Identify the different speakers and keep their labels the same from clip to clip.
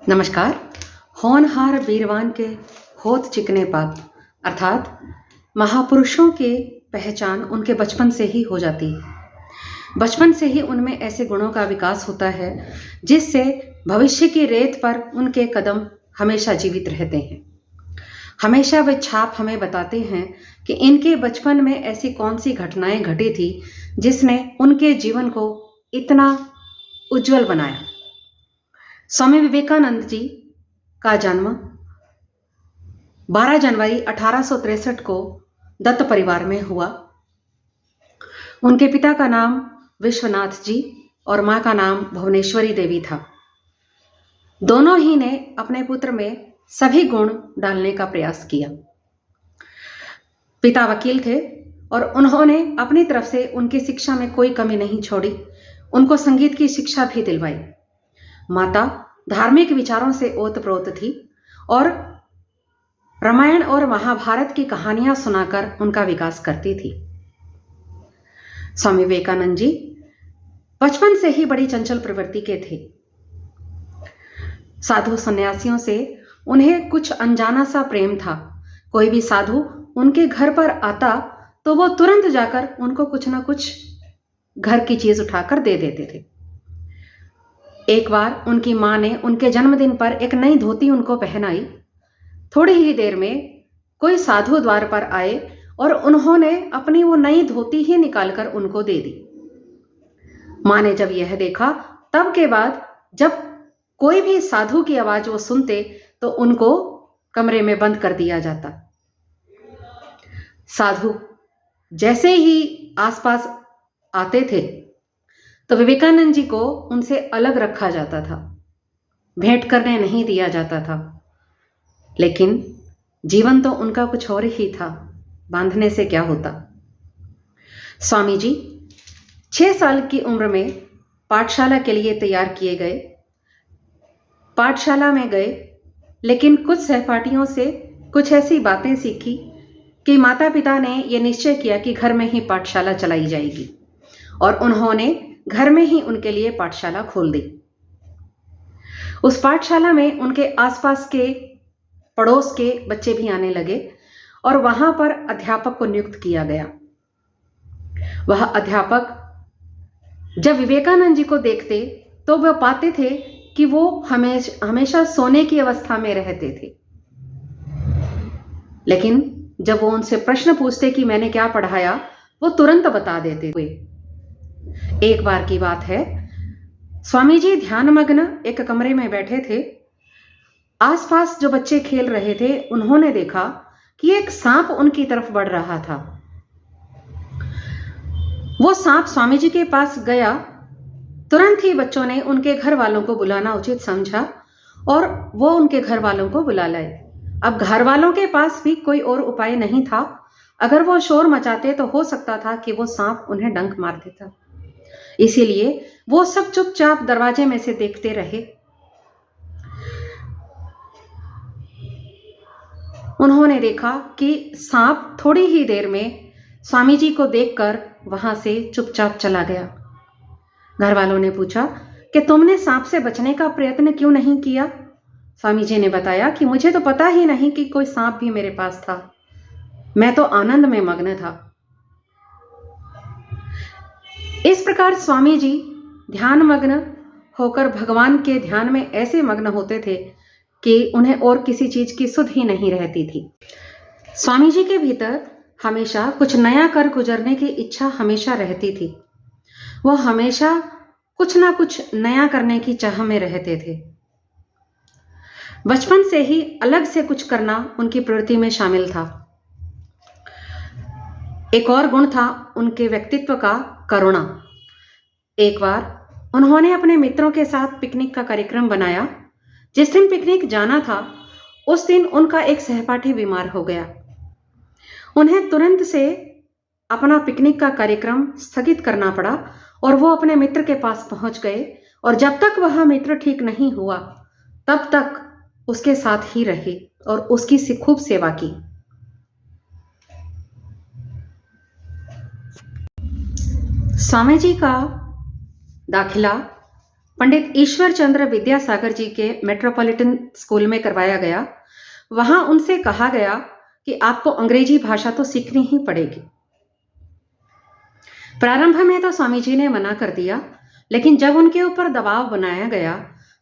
Speaker 1: नमस्कार। होनहार वीरवान के होत चिकने पात अर्थात महापुरुषों के पहचान उनके बचपन से ही हो जाती है। बचपन से ही उनमें ऐसे गुणों का विकास होता है जिससे भविष्य की रेत पर उनके कदम हमेशा जीवित रहते हैं। हमेशा वे छाप हमें बताते हैं कि इनके बचपन में ऐसी कौन सी घटनाएं घटी थी जिसने उनके जीवन को इतना उज्जवल बनाया। स्वामी विवेकानंद जी का जन्म 12 जनवरी 1863 को दत्त परिवार में हुआ। उनके पिता का नाम विश्वनाथ जी और मां का नाम भुवनेश्वरी देवी था। दोनों ही ने अपने पुत्र में सभी गुण डालने का प्रयास किया। पिता वकील थे और उन्होंने अपनी तरफ से उनकी शिक्षा में कोई कमी नहीं छोड़ी, उनको संगीत की शिक्षा भी दिलवाई। माता धार्मिक विचारों से ओतप्रोत थी और रामायण और महाभारत की कहानियां सुनाकर उनका विकास करती थी। स्वामी विवेकानंद जी बचपन से ही बड़ी चंचल प्रवृत्ति के थे। साधु सन्यासियों से उन्हें कुछ अनजाना सा प्रेम था। कोई भी साधु उनके घर पर आता तो वो तुरंत जाकर उनको कुछ ना कुछ घर की चीज उठाकर दे देते थे। एक बार उनकी मां ने उनके जन्मदिन पर एक नई धोती उनको पहनाई। थोड़ी ही देर में कोई साधु द्वार पर आए और उन्होंने अपनी वो नई धोती ही निकालकर उनको दे दी। मां ने जब यह देखा तब के बाद जब कोई भी साधु की आवाज वो सुनते तो उनको कमरे में बंद कर दिया जाता। साधु जैसे ही आसपास आते थे तो विवेकानंद जी को उनसे अलग रखा जाता था, भेंट करने नहीं दिया जाता था। लेकिन जीवन तो उनका कुछ और ही था, बांधने से क्या होता। स्वामी जी 6 साल की उम्र में पाठशाला के लिए तैयार किए गए। पाठशाला में गए लेकिन कुछ सहपाठियों से कुछ ऐसी बातें सीखी कि माता पिता ने यह निश्चय किया कि घर में ही पाठशाला चलाई जाएगी और उन्होंने घर में ही उनके लिए पाठशाला खोल दी। उस पाठशाला में उनके आसपास के पड़ोस के बच्चे भी आने लगे और वहां पर अध्यापक को नियुक्त किया गया। वह अध्यापक जब विवेकानंद जी को देखते तो वह पाते थे कि वो हमेशा सोने की अवस्था में रहते थे। लेकिन जब वो उनसे प्रश्न पूछते कि मैंने क्या पढ़ाया, वो तुरंत बता देते हुए। एक बार की बात है, स्वामी जी ध्यानमग्न एक कमरे में बैठे थे। आसपास जो बच्चे खेल रहे थे उन्होंने देखा कि एक सांप उनकी तरफ बढ़ रहा था। वो सांप स्वामी जी के पास गया। तुरंत ही बच्चों ने उनके घर वालों को बुलाना उचित समझा और वो उनके घर वालों को बुला लाए। अब घर वालों के पास भी कोई और उपाय नहीं था। अगर वो शोर मचाते तो हो सकता था कि वो सांप उन्हें डंक मार देता। इसीलिए वो सब चुपचाप दरवाजे में से देखते रहे। उन्होंने देखा कि सांप थोड़ी ही देर में स्वामी जी को देखकर वहां से चुपचाप चला गया। घर वालों ने पूछा कि तुमने सांप से बचने का प्रयत्न क्यों नहीं किया? स्वामी जी ने बताया कि मुझे तो पता ही नहीं कि कोई सांप भी मेरे पास था, मैं तो आनंद में मग्न था। इस प्रकार स्वामी जी ध्यान मग्न होकर भगवान के ध्यान में ऐसे मग्न होते थे कि उन्हें और किसी चीज की सुध ही नहीं रहती थी। स्वामी जी के भीतर हमेशा कुछ नया कर गुजरने की इच्छा हमेशा रहती थी। वो हमेशा कुछ ना कुछ नया करने की चाह में रहते थे। बचपन से ही अलग से कुछ करना उनकी प्रवृत्ति में शामिल था। एक और गुण था उनके व्यक्तित्व का, करुणा। एक बार उन्होंने अपने मित्रों के साथ पिकनिक का कार्यक्रम बनाया। जिस दिन पिकनिक जाना था उस दिन उनका एक सहपाठी बीमार हो गया। उन्हें तुरंत से अपना पिकनिक का कार्यक्रम स्थगित करना पड़ा और वो अपने मित्र के पास पहुंच गए और जब तक वह मित्र ठीक नहीं हुआ तब तक उसके साथ ही रहे और उसकी खूब सेवा की। स्वामी जी का दाखिला पंडित ईश्वर चंद्र विद्यासागर जी के मेट्रोपॉलिटन स्कूल में करवाया गया। वहां उनसे कहा गया कि आपको अंग्रेजी भाषा तो सीखनी ही पड़ेगी। प्रारंभ में तो स्वामी जी ने मना कर दिया, लेकिन जब उनके ऊपर दबाव बनाया गया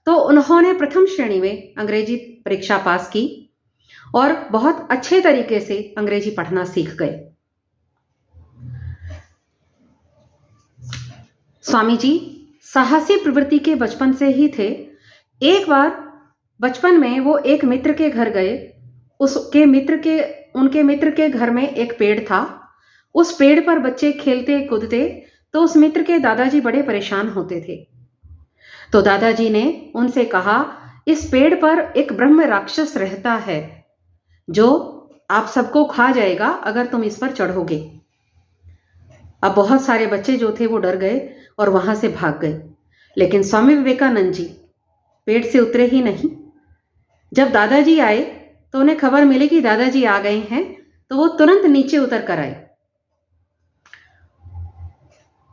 Speaker 1: तो उन्होंने प्रथम श्रेणी में अंग्रेजी परीक्षा पास की और बहुत अच्छे तरीके से अंग्रेजी पढ़ना सीख गए। स्वामी जी साहसी प्रवृत्ति के बचपन से ही थे। एक बार बचपन में वो एक मित्र के घर गए। उनके मित्र के घर में एक पेड़ था। उस पेड़ पर बच्चे खेलते कूदते तो उस मित्र के दादाजी बड़े परेशान होते थे। तो दादाजी ने उनसे कहा, इस पेड़ पर एक ब्रह्म राक्षस रहता है जो आप सबको खा जाएगा अगर तुम इस पर चढ़ोगे। अब बहुत सारे बच्चे जो थे वो डर गए और वहां से भाग गए, लेकिन स्वामी विवेकानंद जी पेड़ से उतरे ही नहीं। जब दादाजी आए तो उन्हें खबर मिली कि दादाजी आ गए हैं, तो वो तुरंत नीचे उतर कर आए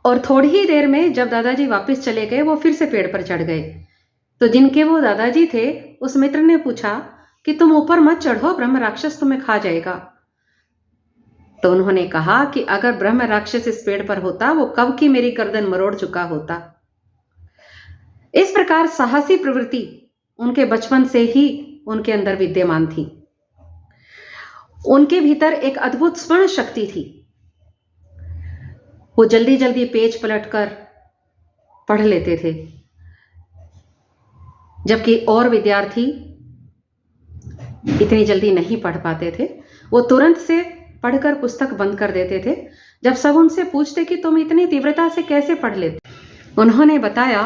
Speaker 1: और थोड़ी ही देर में जब दादाजी वापस चले गए वो फिर से पेड़ पर चढ़ गए। तो जिनके वो दादाजी थे उस मित्र ने पूछा कि तुम ऊपर मत चढ़ो, ब्रह्म राक्षस तुम्हें खा जाएगा। तो उन्होंने कहा कि अगर ब्रह्म राक्षस इस पेड़ पर होता वो कब की मेरी गर्दन मरोड़ चुका होता। इस प्रकार साहसी प्रवृत्ति उनके बचपन से ही उनके अंदर विद्यमान थी। उनके भीतर एक अद्भुत स्मरण शक्ति थी। वो जल्दी जल्दी पेज पलटकर पढ़ लेते थे, जबकि और विद्यार्थी इतनी जल्दी नहीं पढ़ पाते थे। वो तुरंत से पढ़कर पुस्तक बंद कर देते थे। जब सब उनसे पूछते कि तुम इतनी तीव्रता से कैसे पढ़ लेते, उन्होंने बताया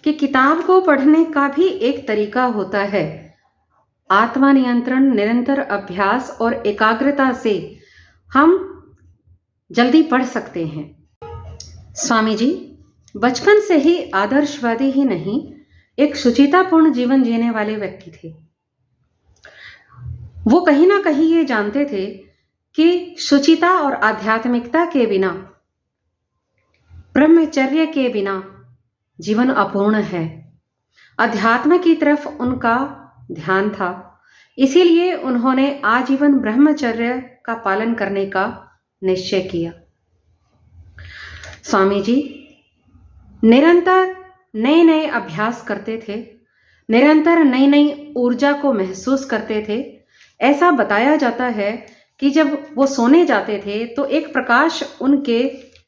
Speaker 1: कि किताब को पढ़ने का भी एक तरीका होता है। आत्मा नियंत्रण, निरंतर अभ्यास और एकाग्रता से हम जल्दी पढ़ सकते हैं। स्वामी जी बचपन से ही आदर्शवादी ही नहीं, एक शुचितापूर्ण जीवन जीने वाले व्यक्ति थे। वो कहीं ना कहीं ये जानते थे कि शुचिता और आध्यात्मिकता के बिना, ब्रह्मचर्य के बिना जीवन अपूर्ण है। अध्यात्म की तरफ उनका ध्यान था, इसीलिए उन्होंने आजीवन ब्रह्मचर्य का पालन करने का निश्चय किया। स्वामी जी निरंतर नए नए अभ्यास करते थे, निरंतर नई नई ऊर्जा को महसूस करते थे। ऐसा बताया जाता है कि जब वो सोने जाते थे तो एक प्रकाश उनके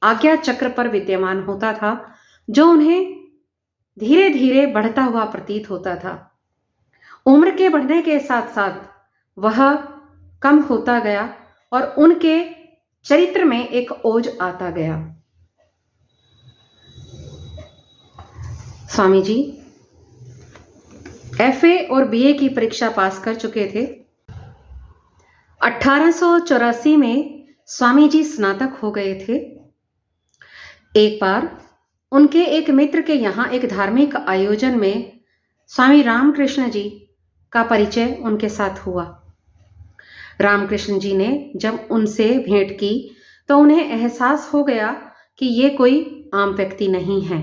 Speaker 1: आज्ञा चक्र पर विद्यमान होता था, जो उन्हें धीरे धीरे बढ़ता हुआ प्रतीत होता था। उम्र के बढ़ने के साथ साथ वह कम होता गया और उनके चरित्र में एक ओज आता गया। स्वामी जी एफए और बीए की परीक्षा पास कर चुके थे। 1884 में स्वामी जी स्नातक हो गए थे। एक बार उनके एक मित्र के यहाँ एक धार्मिक आयोजन में स्वामी रामकृष्ण जी का परिचय उनके साथ हुआ। रामकृष्ण जी ने जब उनसे भेंट की तो उन्हें एहसास हो गया कि ये कोई आम व्यक्ति नहीं है।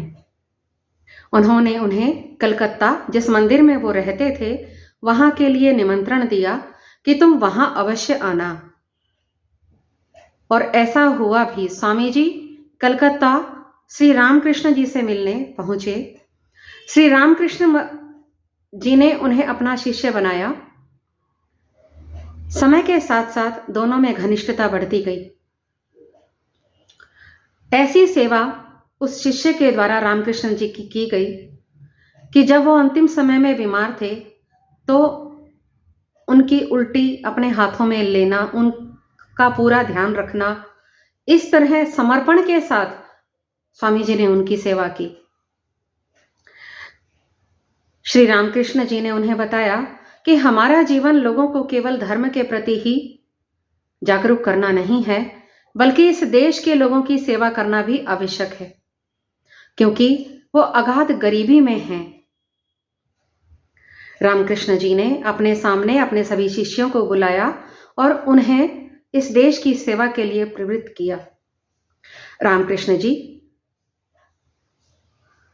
Speaker 1: उन्होंने उन्हें कलकत्ता, जिस मंदिर में वो रहते थे, वहां के लिए निमंत्रण दिया कि तुम वहां अवश्य आना। और ऐसा हुआ भी। स्वामी जी कलकत्ता श्री रामकृष्ण जी से मिलने पहुंचे। श्री रामकृष्ण जी ने उन्हें अपना शिष्य बनाया। समय के साथ साथ दोनों में घनिष्ठता बढ़ती गई। ऐसी सेवा उस शिष्य के द्वारा रामकृष्ण जी की गई कि जब वो अंतिम समय में बीमार थे तो उनकी उल्टी अपने हाथों में लेना, उनका पूरा ध्यान रखना, इस तरह समर्पण के साथ स्वामी जी ने उनकी सेवा की। श्री रामकृष्ण जी ने उन्हें बताया कि हमारा जीवन लोगों को केवल धर्म के प्रति ही जागरूक करना नहीं है, बल्कि इस देश के लोगों की सेवा करना भी आवश्यक है, क्योंकि वो अगाध गरीबी में हैं। रामकृष्ण जी ने अपने सामने अपने सभी शिष्यों को बुलाया और उन्हें इस देश की सेवा के लिए प्रवृत्त किया। रामकृष्ण जी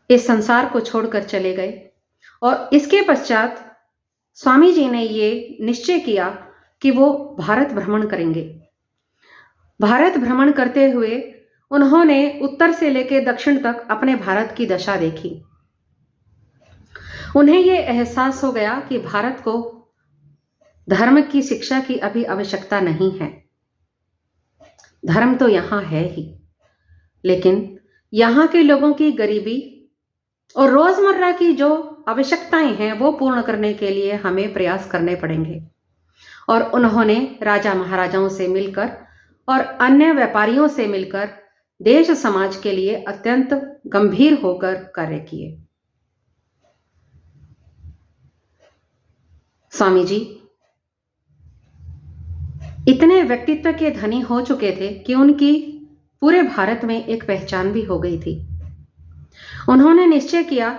Speaker 1: इस संसार को छोड़कर चले गए। और इसके पश्चात स्वामी जी ने ये निश्चय किया कि वो भारत भ्रमण करेंगे। भारत भ्रमण करते हुए उन्होंने उत्तर से लेकर दक्षिण तक अपने भारत की दशा देखी। उन्हें ये एहसास हो गया कि भारत को धर्म की शिक्षा की अभी आवश्यकता नहीं है। धर्म तो यहाँ है ही, लेकिन यहाँ के लोगों की गरीबी और रोजमर्रा की जो आवश्यकताएं हैं वो पूर्ण करने के लिए हमें प्रयास करने पड़ेंगे। और उन्होंने राजा महाराजाओं से मिलकर और अन्य व्यापारियों से मिलकर देश समाज के लिए अत्यंत गंभीर होकर कार्य किए। स्वामी जी इतने व्यक्तित्व के धनी हो चुके थे कि उनकी पूरे भारत में एक पहचान भी हो गई थी। उन्होंने निश्चय किया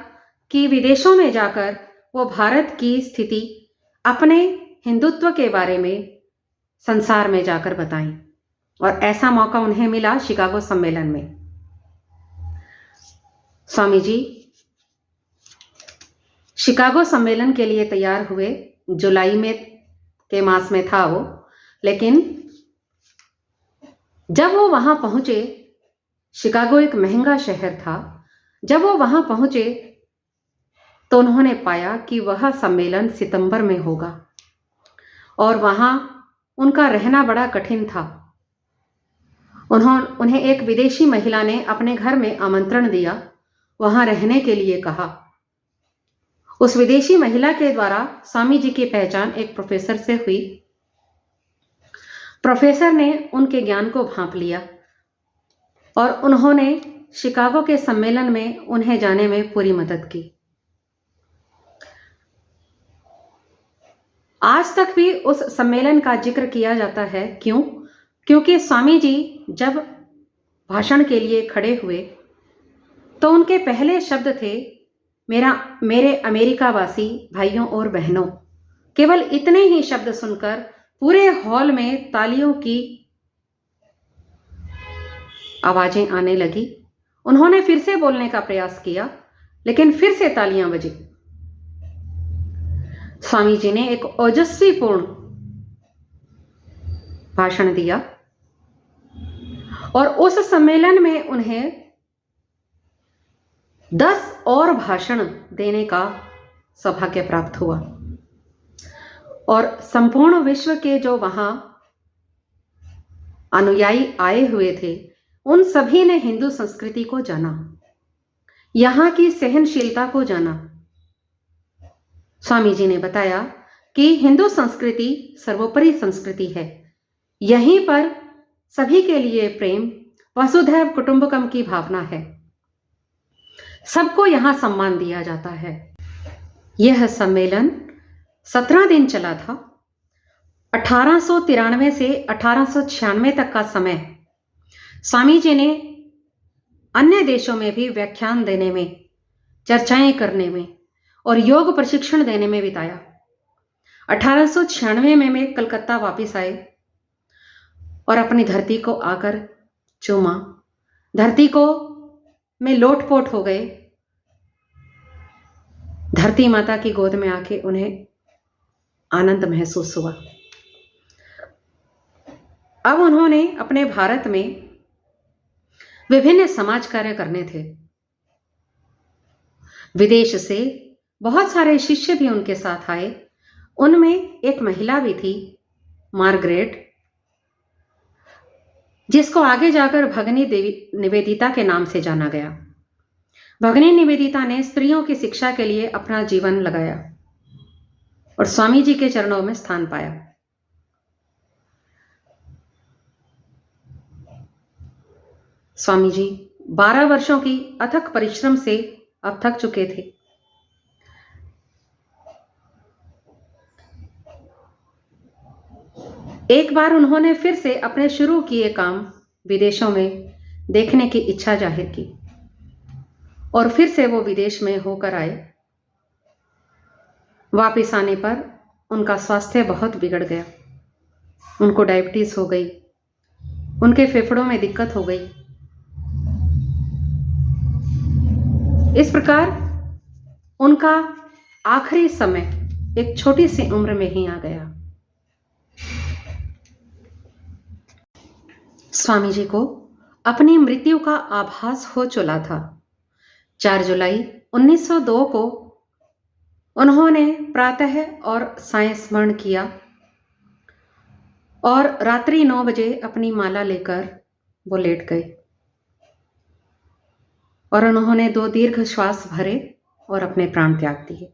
Speaker 1: कि विदेशों में जाकर वो भारत की स्थिति अपने हिंदुत्व के बारे में संसार में जाकर बताएं। और ऐसा मौका उन्हें मिला शिकागो सम्मेलन में। स्वामी जी शिकागो सम्मेलन के लिए तैयार हुए। जुलाई में के मास में था वो, लेकिन जब वो वहां पहुंचे, शिकागो एक महंगा शहर था, जब वो वहां पहुंचे तो उन्होंने पाया कि वह सम्मेलन सितंबर में होगा और वहां उनका रहना बड़ा कठिन था। उन्हें एक विदेशी महिला ने अपने घर में आमंत्रण दिया, वहां रहने के लिए कहा। उस विदेशी महिला के द्वारा स्वामी जी की पहचान एक प्रोफेसर से हुई। प्रोफेसर ने उनके ज्ञान को भांप लिया और उन्होंने शिकागो के सम्मेलन में उन्हें जाने में पूरी मदद की। आज तक भी उस सम्मेलन का जिक्र किया जाता है। क्यों? क्योंकि स्वामी जी जब भाषण के लिए खड़े हुए तो उनके पहले शब्द थे, मेरे अमेरिकावासी भाइयों और बहनों। केवल इतने ही शब्द सुनकर पूरे हॉल में तालियों की आवाजें आने लगी। उन्होंने फिर से बोलने का प्रयास किया, लेकिन फिर से तालियां बजी। स्वामी जी ने एक ओजस्वीपूर्ण भाषण दिया और उस सम्मेलन में उन्हें 10 और भाषण देने का सौभाग्य प्राप्त हुआ। और संपूर्ण विश्व के जो वहां अनुयायी आए हुए थे, उन सभी ने हिंदू संस्कृति को जाना, यहां की सहनशीलता को जाना। स्वामी जी ने बताया कि हिंदू संस्कृति सर्वोपरि संस्कृति है। यहीं पर सभी के लिए प्रेम, वसुधैव कुटुंबकम की भावना है। सबको यहां सम्मान दिया जाता है। यह सम्मेलन 17 दिन चला था। 1893 से 1896 तक का समय स्वामी जी ने अन्य देशों में भी व्याख्यान देने में, चर्चाएं करने में और योग प्रशिक्षण देने में बिताया। 1896 में वे कलकत्ता वापस आए और अपनी धरती को आकर चूमा। धरती को में लोटपोट हो गए। धरती माता की गोद में आके उन्हें आनंद महसूस हुआ। अब उन्होंने अपने भारत में विभिन्न समाज कार्य करने थे। विदेश से बहुत सारे शिष्य भी उनके साथ आए। उनमें एक महिला भी थी, मार्गरेट, जिसको आगे जाकर भगनी देवी निवेदिता के नाम से जाना गया। भगनी निवेदिता ने स्त्रियों की शिक्षा के लिए अपना जीवन लगाया और स्वामी जी के चरणों में स्थान पाया। स्वामी जी 12 वर्षों की अथक परिश्रम से अब थक चुके थे। एक बार उन्होंने फिर से अपने शुरू किए काम विदेशों में देखने की इच्छा जाहिर की और फिर से वो विदेश में होकर आए। वापस आने पर उनका स्वास्थ्य बहुत बिगड़ गया। उनको डायबिटीज हो गई, उनके फेफड़ों में दिक्कत हो गई। इस प्रकार उनका आखिरी समय एक छोटी सी उम्र में ही आ गया। स्वामी जी को अपनी मृत्यु का आभास हो चुका था। 4 जुलाई 1902 को उन्होंने प्रातः और सायं स्मरण किया और रात्रि 9 बजे अपनी माला लेकर वो लेट गए और उन्होंने 2 दीर्घ श्वास भरे और अपने प्राण त्याग दिए।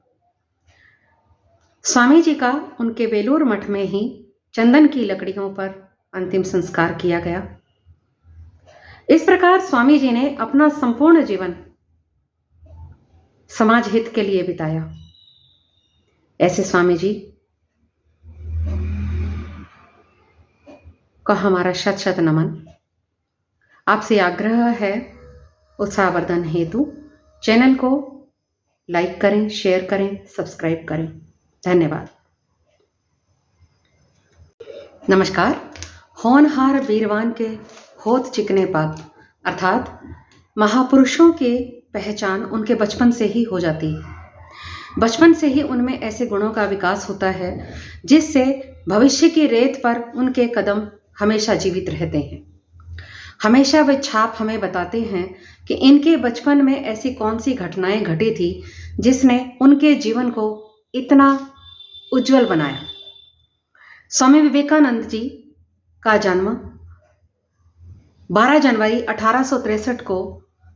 Speaker 1: स्वामी जी का उनके बेलूर मठ में ही चंदन की लकड़ियों पर अंतिम संस्कार किया गया। इस प्रकार स्वामी जी ने अपना संपूर्ण जीवन समाज हित के लिए बिताया। ऐसे स्वामी जी का हमारा शत शत नमन। आपसे आग्रह है उत्साहवर्धन हेतु चैनल को लाइक करें, शेयर करें, सब्सक्राइब करें। धन्यवाद। नमस्कार। होनहार वीरवान के होत चिकने पात, अर्थात महापुरुषों के पहचान उनके बचपन से ही हो जाती है। बचपन से ही उनमें ऐसे गुणों का विकास होता है जिससे भविष्य की रेत पर उनके कदम हमेशा जीवित रहते हैं। हमेशा वे छाप हमें बताते हैं कि इनके बचपन में ऐसी कौन सी घटनाएं घटी थी जिसने उनके जीवन को इतना उज्जवल बनाया। स्वामी विवेकानंद जी का जन्म 12 जनवरी 1863 को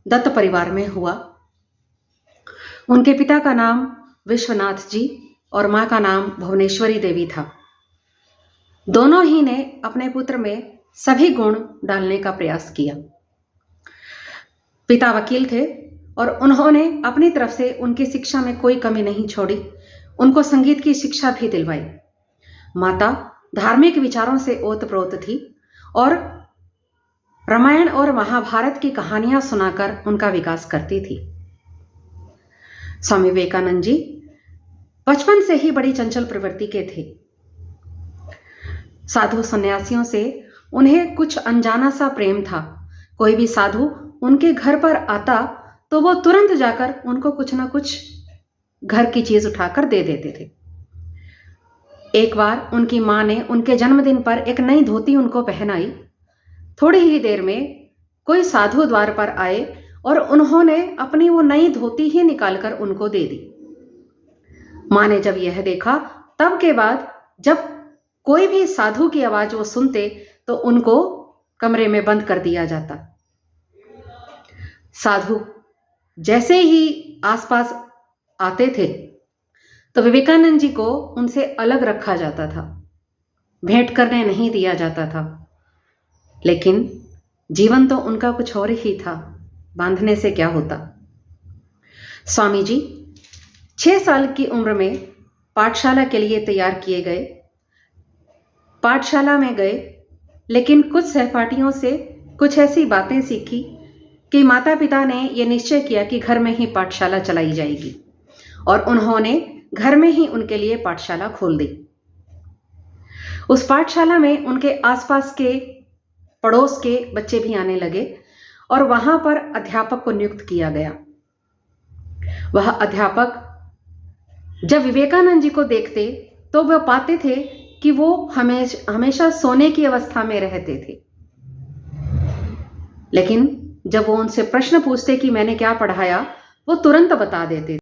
Speaker 1: दत्त परिवार में हुआ। उनके पिता का नाम विश्वनाथ जी और मां का नाम भुवनेश्वरी देवी था। दोनों ही ने अपने पुत्र में सभी गुण डालने का प्रयास किया। पिता वकील थे और उन्होंने अपनी तरफ से उनकी शिक्षा में कोई कमी नहीं छोड़ी, उनको संगीत की शिक्षा भी दिलवाई। माता धार्मिक विचारों से ओतप्रोत थी और रामायण और महाभारत की कहानियां सुनाकर उनका विकास करती थी। स्वामी विवेकानंद जी बचपन से ही बड़ी चंचल प्रवृत्ति के थे। साधु सन्यासियों से उन्हें कुछ अनजाना सा प्रेम था। कोई भी साधु उनके घर पर आता तो वो तुरंत जाकर उनको कुछ ना कुछ घर की चीज उठाकर दे देते थे। एक बार उनकी मां ने उनके जन्मदिन पर एक नई धोती उनको पहनाई। थोड़ी ही देर में कोई साधु द्वार पर आए और उन्होंने अपनी वो नई धोती ही निकालकर उनको दे दी। मां ने जब यह देखा, तब के बाद जब कोई भी साधु की आवाज वो सुनते तो उनको कमरे में बंद कर दिया जाता। साधु जैसे ही आसपास आते थे तो विवेकानंद जी को उनसे अलग रखा जाता था, भेंट करने नहीं दिया जाता था। लेकिन जीवन तो उनका कुछ और ही था, बांधने से क्या होता। स्वामी जी 6 साल की उम्र में पाठशाला के लिए तैयार किए गए। पाठशाला में गए, लेकिन कुछ सहपाठियों से कुछ ऐसी बातें सीखी कि माता पिता ने यह निश्चय किया कि घर में ही पाठशाला चलाई जाएगी और उन्होंने घर में ही उनके लिए पाठशाला खोल दी। उस पाठशाला में उनके आसपास के पड़ोस के बच्चे भी आने लगे और वहां पर अध्यापक को नियुक्त किया गया। वह अध्यापक जब विवेकानंद जी को देखते तो वह पाते थे कि वो हमेशा सोने की अवस्था में रहते थे। लेकिन जब वो उनसे प्रश्न पूछते कि मैंने क्या पढ़ाया, वो तुरंत बता देते।